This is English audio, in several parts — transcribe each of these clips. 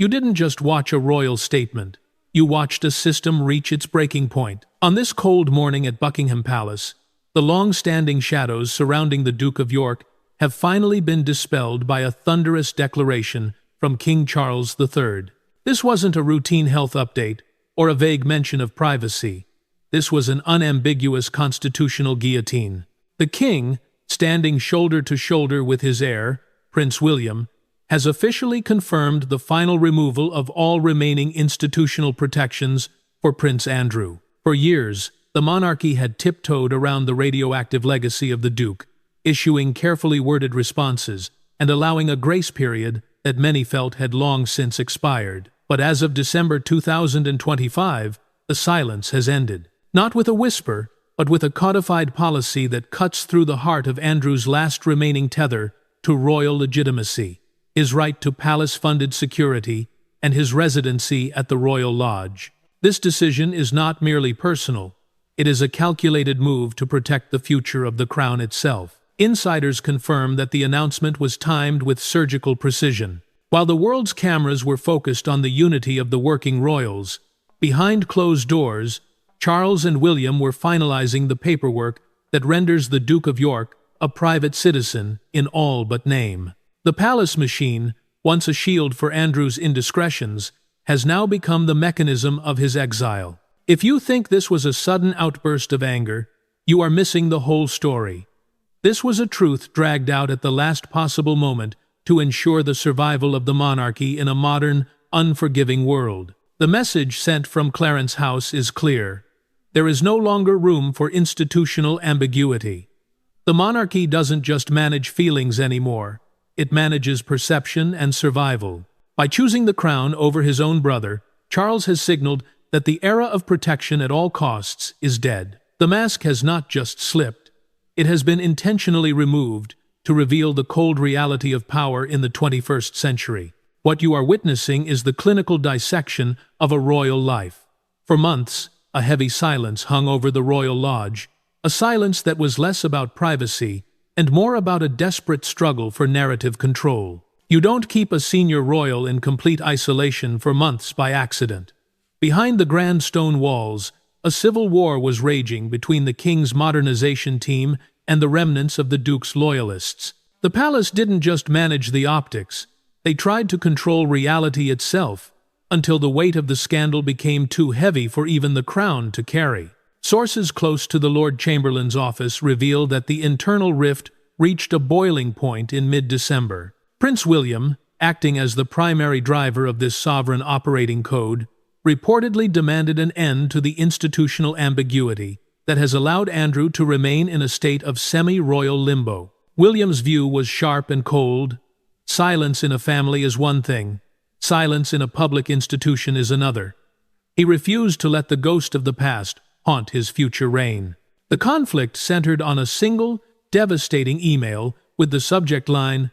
You didn't just watch a royal statement. You watched a system reach its breaking point. On this cold morning at Buckingham Palace, the long-standing shadows surrounding the Duke of York have finally been dispelled by a thunderous declaration from King Charles III. This wasn't a routine health update or a vague mention of privacy. This was an unambiguous constitutional guillotine. The king, standing shoulder to shoulder with his heir, Prince William, has officially confirmed the final removal of all remaining institutional protections for Prince Andrew. For years, the monarchy had tiptoed around the radioactive legacy of the Duke, issuing carefully worded responses and allowing a grace period that many felt had long since expired. But as of December 2025, the silence has ended. Not with a whisper, but with a codified policy that cuts through the heart of Andrew's last remaining tether to royal legitimacy, his right to palace-funded security, and his residency at the Royal Lodge. This decision is not merely personal. It is a calculated move to protect the future of the crown itself. Insiders confirm that the announcement was timed with surgical precision. While the world's cameras were focused on the unity of the working royals, behind closed doors, Charles and William were finalizing the paperwork that renders the Duke of York a private citizen in all but name. The palace machine, once a shield for Andrew's indiscretions, has now become the mechanism of his exile. If you think this was a sudden outburst of anger, you are missing the whole story. This was a truth dragged out at the last possible moment to ensure the survival of the monarchy in a modern, unforgiving world. The message sent from Clarence House is clear. There is no longer room for institutional ambiguity. The monarchy doesn't just manage feelings anymore. It manages perception and survival. By choosing the crown over his own brother, Charles has signaled that the era of protection at all costs is dead. The mask has not just slipped. It has been intentionally removed to reveal the cold reality of power in the 21st century. What you are witnessing is the clinical dissection of a royal life. For months, a heavy silence hung over the Royal Lodge, a silence that was less about privacy and more about a desperate struggle for narrative control. You don't keep a senior royal in complete isolation for months by accident. Behind the grand stone walls, a civil war was raging between the king's modernization team and the remnants of the Duke's loyalists. The palace didn't just manage the optics, they tried to control reality itself, until the weight of the scandal became too heavy for even the crown to carry. Sources close to the Lord Chamberlain's office reveal that the internal rift reached a boiling point in mid-December. Prince William, acting as the primary driver of this sovereign operating code, reportedly demanded an end to the institutional ambiguity that has allowed Andrew to remain in a state of semi-royal limbo. William's view was sharp and cold. Silence in a family is one thing. Silence in a public institution is another. He refused to let the ghost of the past haunt his future reign. The conflict centered on a single, devastating email with the subject line,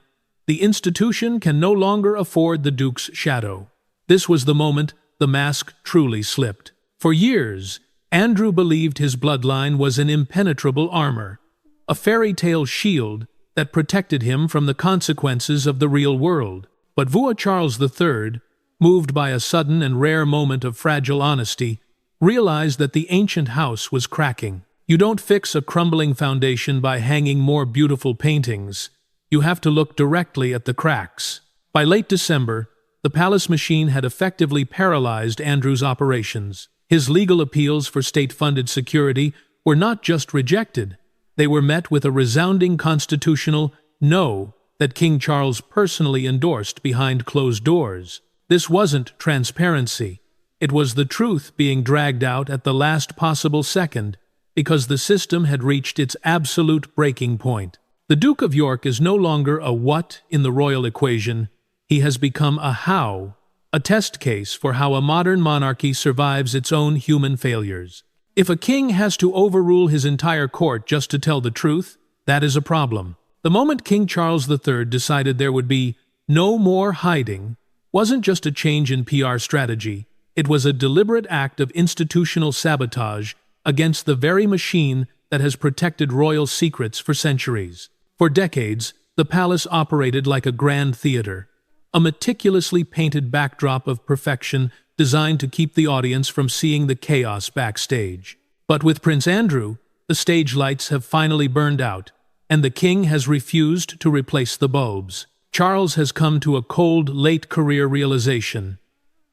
"The institution can no longer afford the Duke's shadow." This was the moment the mask truly slipped. For years, Andrew believed his bloodline was an impenetrable armor, a fairy tale shield that protected him from the consequences of the real world. But Charles III, moved by a sudden and rare moment of fragile honesty, realized that the ancient house was cracking. You don't fix a crumbling foundation by hanging more beautiful paintings. You have to look directly at the cracks. By late December, the palace machine had effectively paralyzed Andrew's operations. His legal appeals for state-funded security were not just rejected, they were met with a resounding constitutional no that King Charles personally endorsed behind closed doors. This wasn't transparency. It was the truth being dragged out at the last possible second because the system had reached its absolute breaking point. The Duke of York is no longer a what in the royal equation. He has become a how, a test case for how a modern monarchy survives its own human failures. If a king has to overrule his entire court just to tell the truth, that is a problem. The moment King Charles III decided there would be no more hiding wasn't just a change in PR strategy, it was a deliberate act of institutional sabotage against the very machine that has protected royal secrets for centuries. For decades, the palace operated like a grand theater. a meticulously painted backdrop of perfection designed to keep the audience from seeing the chaos backstage. But with Prince Andrew, the stage lights have finally burned out, and the king has refused to replace the bulbs. Charles has come to a cold, late-career realization.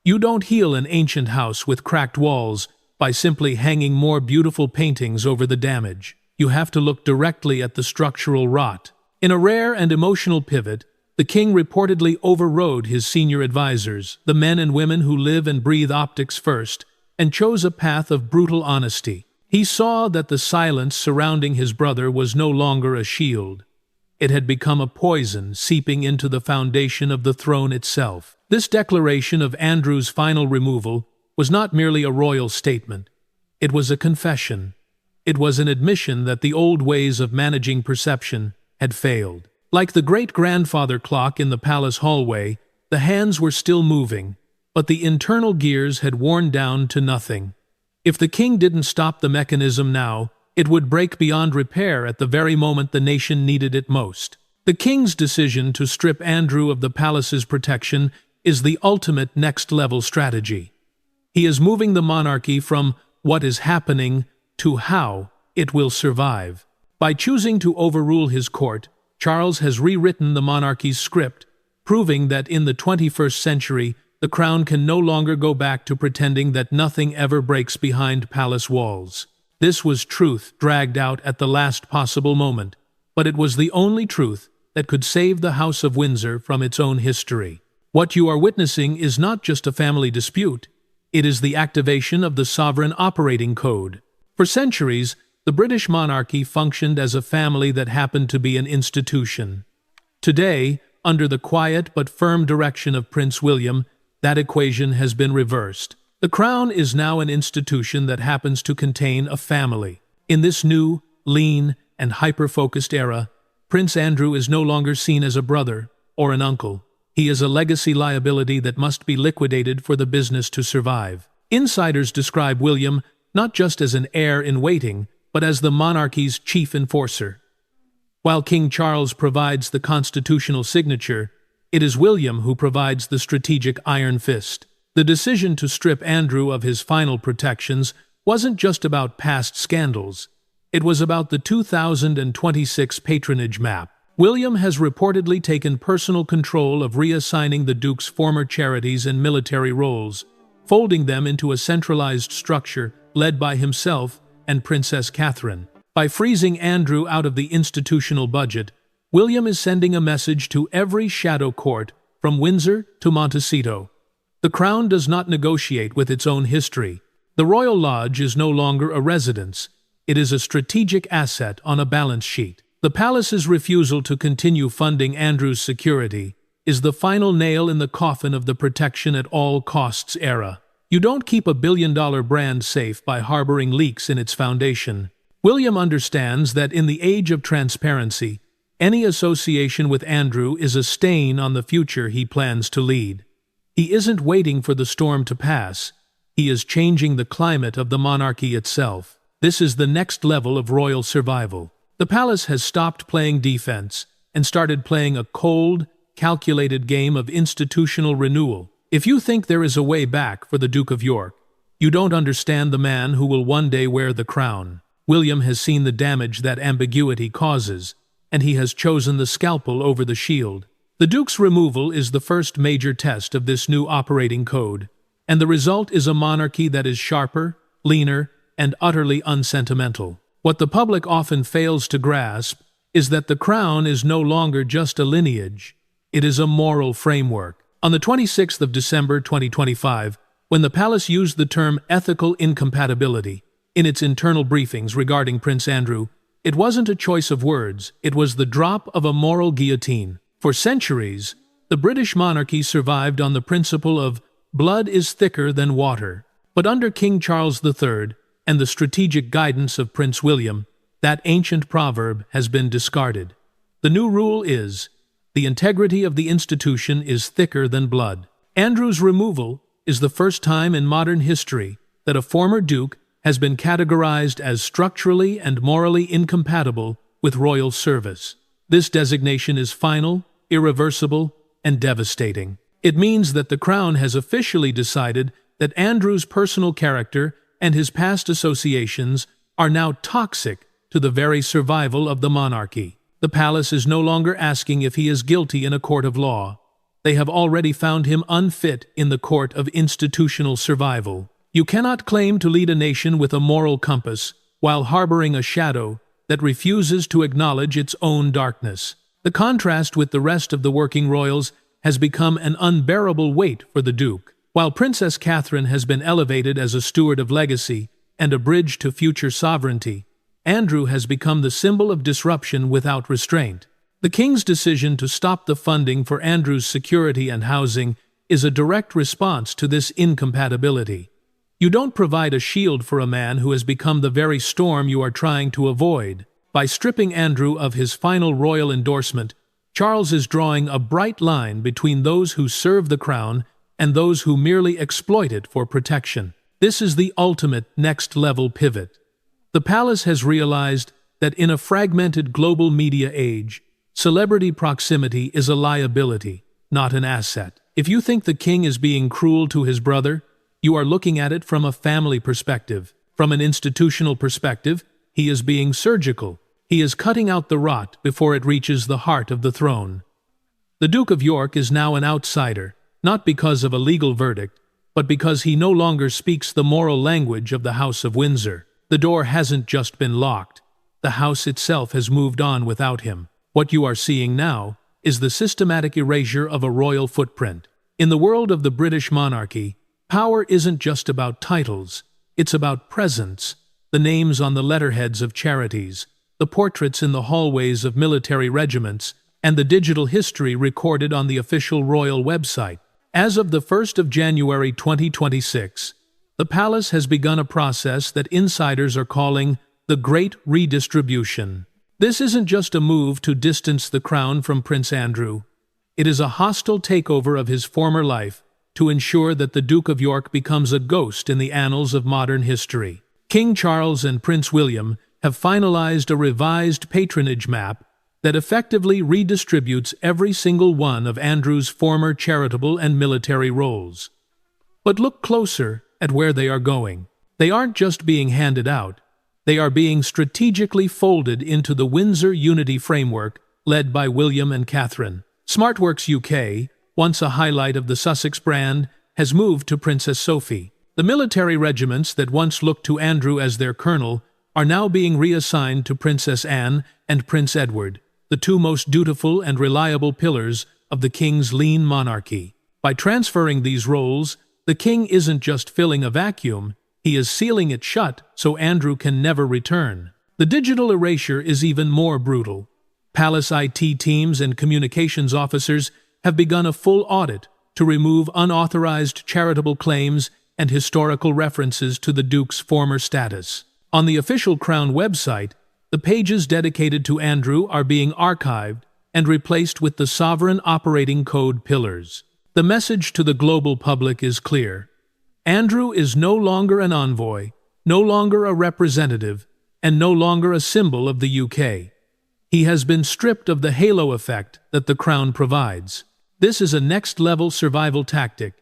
You don't heal an ancient house with cracked walls by simply hanging more beautiful paintings over the damage. You have to look directly at the structural rot. In a rare and emotional pivot, the king reportedly overrode his senior advisors, the men and women who live and breathe optics first, and chose a path of brutal honesty. He saw that the silence surrounding his brother was no longer a shield. It had become a poison seeping into the foundation of the throne itself. This declaration of Andrew's final removal was not merely a royal statement. It was a confession. It was an admission that the old ways of managing perception had failed. Like the great-grandfather clock in the palace hallway, the hands were still moving, but the internal gears had worn down to nothing. If the king didn't stop the mechanism now, it would break beyond repair at the very moment the nation needed it most. The king's decision to strip Andrew of the palace's protection is the ultimate next-level strategy. He is moving the monarchy from what is happening to how it will survive. By choosing to overrule his court, Charles has rewritten the monarchy's script, proving that in the 21st century, the crown can no longer go back to pretending that nothing ever breaks behind palace walls. This was truth dragged out at the last possible moment, but it was the only truth that could save the House of Windsor from its own history. What you are witnessing is not just a family dispute, it is the activation of the Sovereign Operating Code. For centuries, the British monarchy functioned as a family that happened to be an institution. Today, under the quiet but firm direction of Prince William, that equation has been reversed. The crown is now an institution that happens to contain a family. In this new, lean, and hyper-focused era, Prince Andrew is no longer seen as a brother or an uncle. He is a legacy liability that must be liquidated for the business to survive. Insiders describe William not just as an heir-in-waiting, but as the monarchy's chief enforcer. While King Charles provides the constitutional signature, it is William who provides the strategic iron fist. The decision to strip Andrew of his final protections wasn't just about past scandals. It was about the 2026 patronage map. William has reportedly taken personal control of reassigning the Duke's former charities and military roles, folding them into a centralized structure led by himself and Princess Catherine. By freezing Andrew out of the institutional budget, William is sending a message to every shadow court, from Windsor to Montecito. The crown does not negotiate with its own history. The Royal Lodge is no longer a residence. It is a strategic asset on a balance sheet. The palace's refusal to continue funding Andrew's security is the final nail in the coffin of the protection at all costs era. You don't keep a billion-dollar brand safe by harboring leaks in its foundation. William understands that in the age of transparency, any association with Andrew is a stain on the future he plans to lead. He isn't waiting for the storm to pass. He is changing the climate of the monarchy itself. This is the next level of royal survival. The palace has stopped playing defense and started playing a cold, calculated game of institutional renewal. If you think there is a way back for the Duke of York, you don't understand the man who will one day wear the crown. William has seen the damage that ambiguity causes, and he has chosen the scalpel over the shield. The Duke's removal is the first major test of this new operating code, and the result is a monarchy that is sharper, leaner, and utterly unsentimental. What the public often fails to grasp is that the crown is no longer just a lineage, it is a moral framework. On the 26th of December 2025, when the palace used the term ethical incompatibility in its internal briefings regarding Prince Andrew, it wasn't a choice of words, it was the drop of a moral guillotine. For centuries, the British monarchy survived on the principle of blood is thicker than water. But under King Charles III and the strategic guidance of Prince William, that ancient proverb has been discarded. The new rule is, the integrity of the institution is thicker than blood. Andrew's removal is the first time in modern history that a former duke has been categorized as structurally and morally incompatible with royal service. This designation is final, irreversible, and devastating. It means that the Crown has officially decided that Andrew's personal character and his past associations are now toxic to the very survival of the monarchy. The palace is no longer asking if he is guilty in a court of law. They have already found him unfit in the court of institutional survival. You cannot claim to lead a nation with a moral compass while harboring a shadow that refuses to acknowledge its own darkness. The contrast with the rest of the working royals has become an unbearable weight for the Duke. While Princess Catherine has been elevated as a steward of legacy and a bridge to future sovereignty, Andrew has become the symbol of disruption without restraint. The King's decision to stop the funding for Andrew's security and housing is a direct response to this incompatibility. You don't provide a shield for a man who has become the very storm you are trying to avoid. By stripping Andrew of his final royal endorsement, Charles is drawing a bright line between those who serve the crown and those who merely exploit it for protection. This is the ultimate next-level pivot. The palace has realized that in a fragmented global media age, celebrity proximity is a liability, not an asset. If you think the king is being cruel to his brother, you are looking at it from a family perspective. From an institutional perspective, he is being surgical. He is cutting out the rot before it reaches the heart of the throne. The Duke of York is now an outsider, not because of a legal verdict, but because he no longer speaks the moral language of the House of Windsor. The door hasn't just been locked. The house itself has moved on without him. What you are seeing now is the systematic erasure of a royal footprint. In the world of the British monarchy, power isn't just about titles, it's about presence, the names on the letterheads of charities, the portraits in the hallways of military regiments, and the digital history recorded on the official royal website. As of the 1st of January 2026, the palace has begun a process that insiders are calling the Great Redistribution. This isn't just a move to distance the crown from Prince Andrew. It is a hostile takeover of his former life to ensure that the Duke of York becomes a ghost in the annals of modern history. King Charles and Prince William have finalized a revised patronage map that effectively redistributes every single one of Andrew's former charitable and military roles. But look closer at where they are going. They aren't just being handed out, they are being strategically folded into the Windsor Unity framework led by William and Catherine. SmartWorks UK, once a highlight of the Sussex brand, has moved to Princess Sophie. The military regiments that once looked to Andrew as their colonel are now being reassigned to Princess Anne and Prince Edward, the two most dutiful and reliable pillars of the king's lean monarchy. By transferring these roles, the king isn't just filling a vacuum, he is sealing it shut so Andrew can never return. The digital erasure is even more brutal. Palace IT teams and communications officers have begun a full audit to remove unauthorized charitable claims and historical references to the Duke's former status. On the official Crown website, the pages dedicated to Andrew are being archived and replaced with the sovereign operating code pillars. The message to the global public is clear. Andrew is no longer an envoy, no longer a representative, and no longer a symbol of the UK. He has been stripped of the halo effect that the crown provides. This is a next-level survival tactic.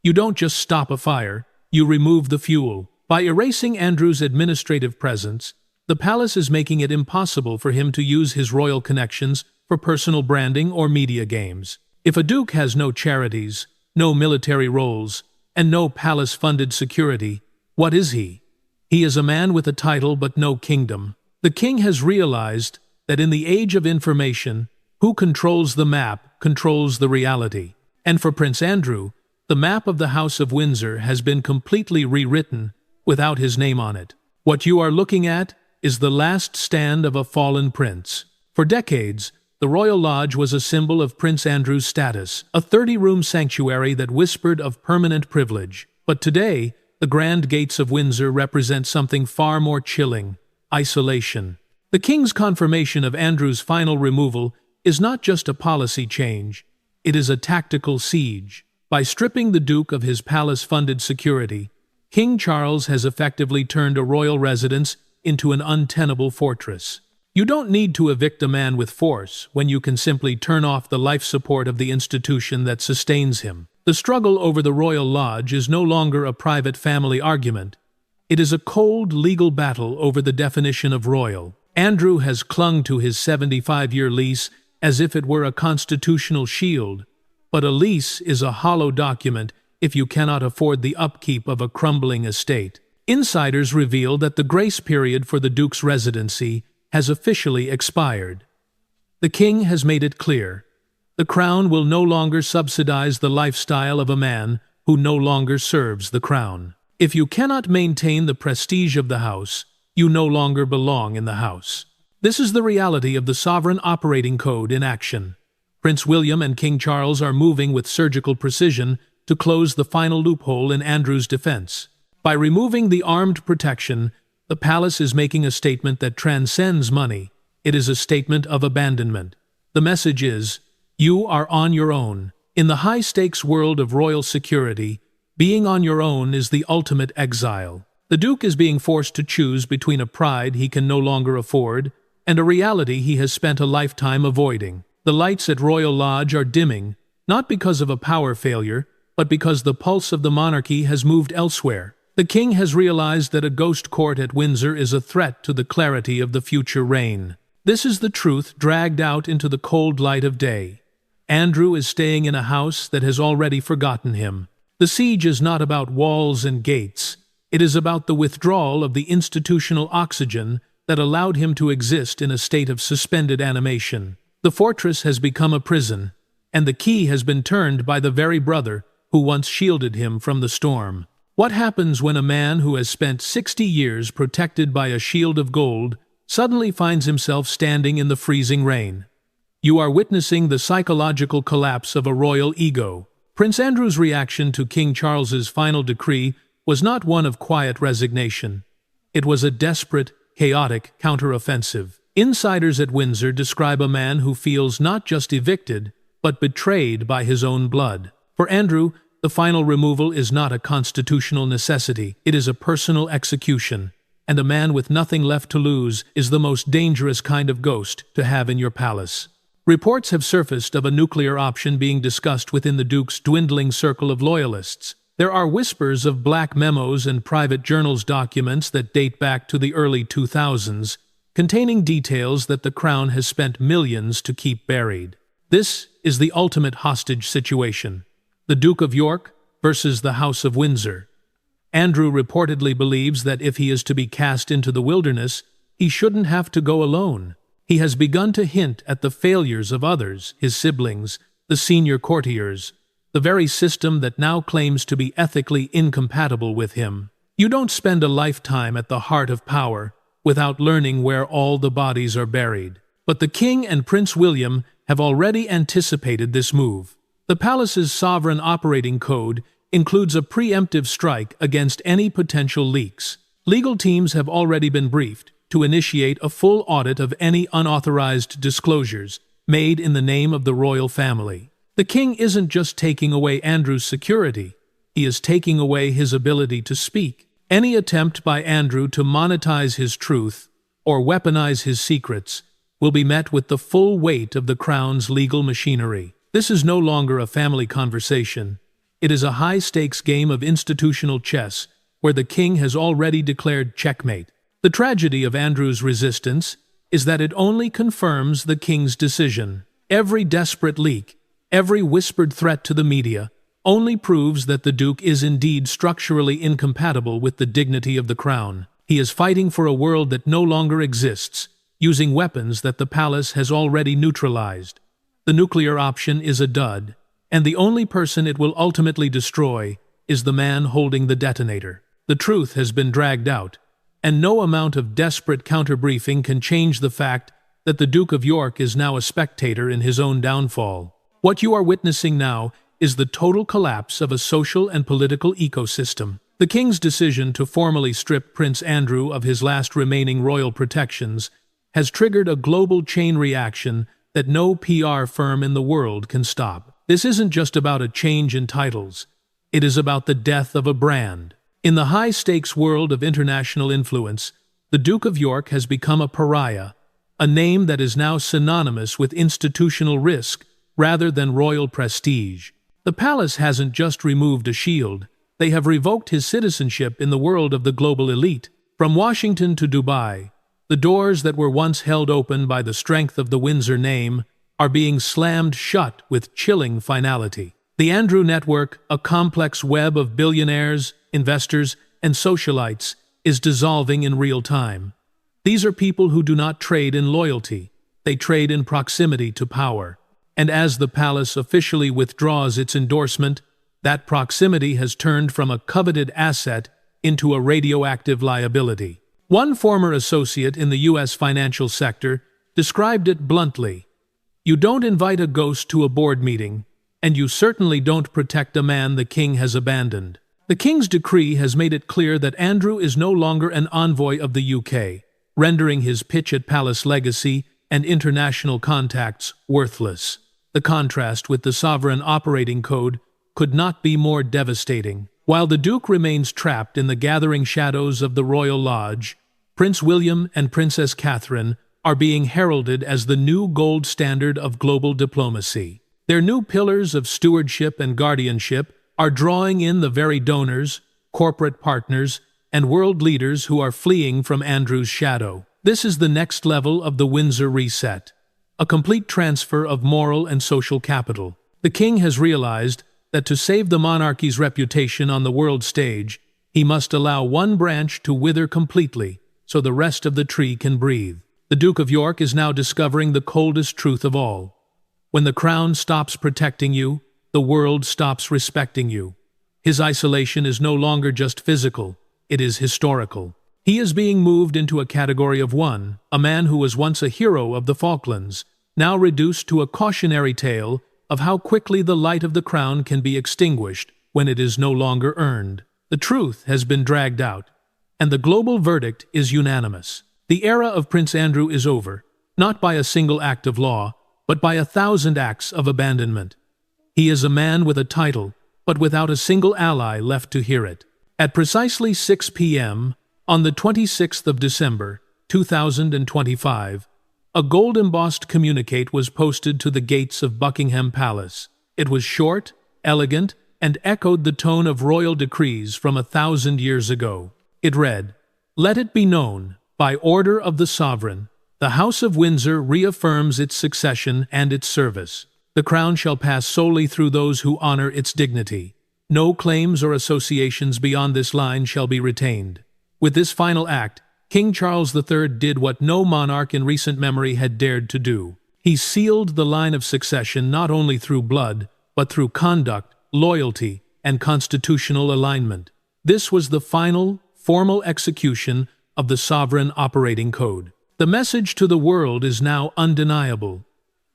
You don't just stop a fire, you remove the fuel. By erasing Andrew's administrative presence, the palace is making it impossible for him to use his royal connections for personal branding or media games. If a duke has no charities, no military roles, and no palace-funded security, what is he? He is a man with a title but no kingdom. The king has realized that in the age of information, who controls the map controls the reality. And for Prince Andrew, the map of the House of Windsor has been completely rewritten without his name on it. What you are looking at is the last stand of a fallen prince. For decades, the Royal Lodge was a symbol of Prince Andrew's status, a 30-room sanctuary that whispered of permanent privilege. But today, the grand gates of Windsor represent something far more chilling: isolation. The king's confirmation of Andrew's final removal is not just a policy change, it is a tactical siege. By stripping the Duke of his palace-funded security, King Charles has effectively turned a royal residence into an untenable fortress. You don't need to evict a man with force when you can simply turn off the life support of the institution that sustains him. The struggle over the royal lodge is no longer a private family argument. It is a cold legal battle over the definition of royal. Andrew has clung to his 75-year lease as if it were a constitutional shield, but a lease is a hollow document if you cannot afford the upkeep of a crumbling estate. Insiders reveal that the grace period for the Duke's residency has officially expired. The King has made it clear. The Crown will no longer subsidize the lifestyle of a man who no longer serves the Crown. If you cannot maintain the prestige of the house, you no longer belong in the house. This is the reality of the Sovereign Operating Code in action. Prince William and King Charles are moving with surgical precision to close the final loophole in Andrew's defense. By removing the armed protection, the palace is making a statement that transcends money. It is a statement of abandonment. The message is, you are on your own. In the high-stakes world of royal security, being on your own is the ultimate exile. The Duke is being forced to choose between a pride he can no longer afford and a reality he has spent a lifetime avoiding. The lights at Royal Lodge are dimming, not because of a power failure, but because the pulse of the monarchy has moved elsewhere. The King has realized that a ghost court at Windsor is a threat to the clarity of the future reign. This is the truth dragged out into the cold light of day. Andrew is staying in a house that has already forgotten him. The siege is not about walls and gates. It is about the withdrawal of the institutional oxygen that allowed him to exist in a state of suspended animation. The fortress has become a prison, and the key has been turned by the very brother who once shielded him from the storm. What happens when a man who has spent 60 years protected by a shield of gold suddenly finds himself standing in the freezing rain? You are witnessing the psychological collapse of a royal ego. Prince Andrew's reaction to King Charles's final decree was not one of quiet resignation. It was a desperate, chaotic counteroffensive. Insiders at Windsor describe a man who feels not just evicted, but betrayed by his own blood. For Andrew, the final removal is not a constitutional necessity. It is a personal execution, and a man with nothing left to lose is the most dangerous kind of ghost to have in your palace. Reports have surfaced of a nuclear option being discussed within the Duke's dwindling circle of loyalists. There are whispers of black memos and private journals documents that date back to the early 2000s, containing details that the Crown has spent millions to keep buried. This is the ultimate hostage situation. The Duke of York versus the House of Windsor. Andrew reportedly believes that if he is to be cast into the wilderness, he shouldn't have to go alone. He has begun to hint at the failures of others, his siblings, the senior courtiers, the very system that now claims to be ethically incompatible with him. You don't spend a lifetime at the heart of power without learning where all the bodies are buried. But the King and Prince William have already anticipated this move. The palace's sovereign operating code includes a preemptive strike against any potential leaks. Legal teams have already been briefed to initiate a full audit of any unauthorized disclosures made in the name of the royal family. The King isn't just taking away Andrew's security, he is taking away his ability to speak. Any attempt by Andrew to monetize his truth or weaponize his secrets will be met with the full weight of the Crown's legal machinery. This is no longer a family conversation. It is a high-stakes game of institutional chess where the King has already declared checkmate. The tragedy of Andrew's resistance is that it only confirms the King's decision. Every desperate leak, every whispered threat to the media, only proves that the Duke is indeed structurally incompatible with the dignity of the Crown. He is fighting for a world that no longer exists, using weapons that the palace has already neutralized. The nuclear option is a dud, and the only person it will ultimately destroy is the man holding the detonator. The truth has been dragged out, and no amount of desperate counter-briefing can change the fact that the Duke of York is now a spectator in his own downfall. What you are witnessing now is the total collapse of a social and political ecosystem. The King's decision to formally strip Prince Andrew of his last remaining royal protections has triggered a global chain reaction that no PR firm in the world can stop. This isn't just about a change in titles. It is about the death of a brand. In the high-stakes world of international influence, the Duke of York has become a pariah, a name that is now synonymous with institutional risk rather than royal prestige. The palace hasn't just removed a shield, they have revoked his citizenship in the world of the global elite. From Washington to Dubai, the doors that were once held open by the strength of the Windsor name are being slammed shut with chilling finality. The Andrew Network, a complex web of billionaires, investors, and socialites, is dissolving in real time. These are people who do not trade in loyalty, they trade in proximity to power. And as the palace officially withdraws its endorsement, that proximity has turned from a coveted asset into a radioactive liability. One former associate in the U.S. financial sector described it bluntly: "You don't invite a ghost to a board meeting, and you certainly don't protect a man the king has abandoned." The king's decree has made it clear that Andrew is no longer an envoy of the UK, rendering his pitch at palace legacy and international contacts worthless. The contrast with the sovereign operating code could not be more devastating. While the Duke remains trapped in the gathering shadows of the Royal Lodge, Prince William and Princess Catherine are being heralded as the new gold standard of global diplomacy. Their new pillars of stewardship and guardianship are drawing in the very donors, corporate partners, and world leaders who are fleeing from Andrew's shadow. This is the next level of the Windsor reset, a complete transfer of moral and social capital. The king has realized that to save the monarchy's reputation on the world stage, he must allow one branch to wither completely so the rest of the tree can breathe. The Duke of York is now discovering the coldest truth of all. When the crown stops protecting you, the world stops respecting you. His isolation is no longer just physical, it is historical. He is being moved into a category of one, a man who was once a hero of the Falklands, now reduced to a cautionary tale of how quickly the light of the crown can be extinguished when it is no longer earned. The truth has been dragged out, and the global verdict is unanimous. The era of Prince Andrew is over, not by a single act of law, but by 1,000 acts of abandonment. He is a man with a title, but without a single ally left to hear it. At precisely 6 p.m., on the 26th of December, 2025, a gold-embossed communique was posted to the gates of Buckingham Palace. It was short, elegant, and echoed the tone of royal decrees from 1,000 years ago. It read, "Let it be known, by order of the sovereign, the House of Windsor reaffirms its succession and its service. The crown shall pass solely through those who honor its dignity. No claims or associations beyond this line shall be retained." With this final act, King Charles III did what no monarch in recent memory had dared to do. He sealed the line of succession not only through blood, but through conduct, loyalty, and constitutional alignment. This was the final, formal execution of the sovereign operating code. The message to the world is now undeniable.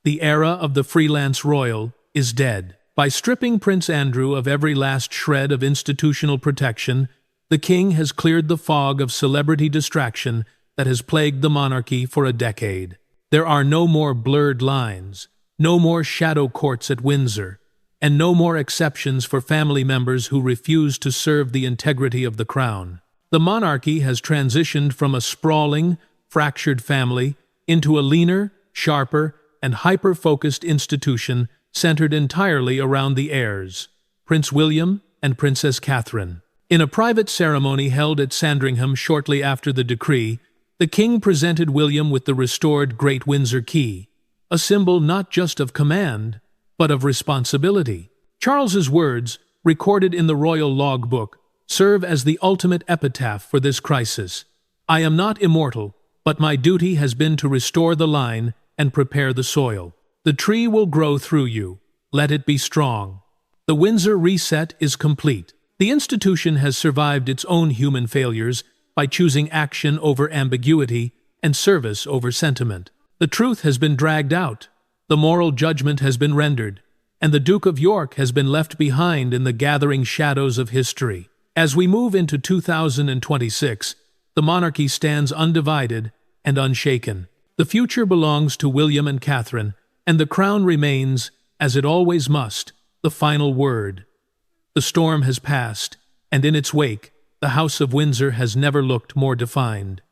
The era of the freelance royal is dead. By stripping Prince Andrew of every last shred of institutional protection, the king has cleared the fog of celebrity distraction that has plagued the monarchy for a decade. There are no more blurred lines, no more shadow courts at Windsor, and no more exceptions for family members who refuse to serve the integrity of the crown. The monarchy has transitioned from a sprawling, fractured family into a leaner, sharper, and hyper-focused institution centered entirely around the heirs, Prince William and Princess Catherine. In a private ceremony held at Sandringham shortly after the decree, the king presented William with the restored Great Windsor Key, a symbol not just of command, but of responsibility. Charles's words, recorded in the royal logbook, serve as the ultimate epitaph for this crisis. "I am not immortal, but my duty has been to restore the line and prepare the soil. The tree will grow through you. Let it be strong." The Windsor reset is complete. The institution has survived its own human failures by choosing action over ambiguity and service over sentiment. The truth has been dragged out, the moral judgment has been rendered, and the Duke of York has been left behind in the gathering shadows of history. As we move into 2026, the monarchy stands undivided and unshaken. The future belongs to William and Catherine, and the crown remains, as it always must, the final word. The storm has passed, and in its wake, the House of Windsor has never looked more defined.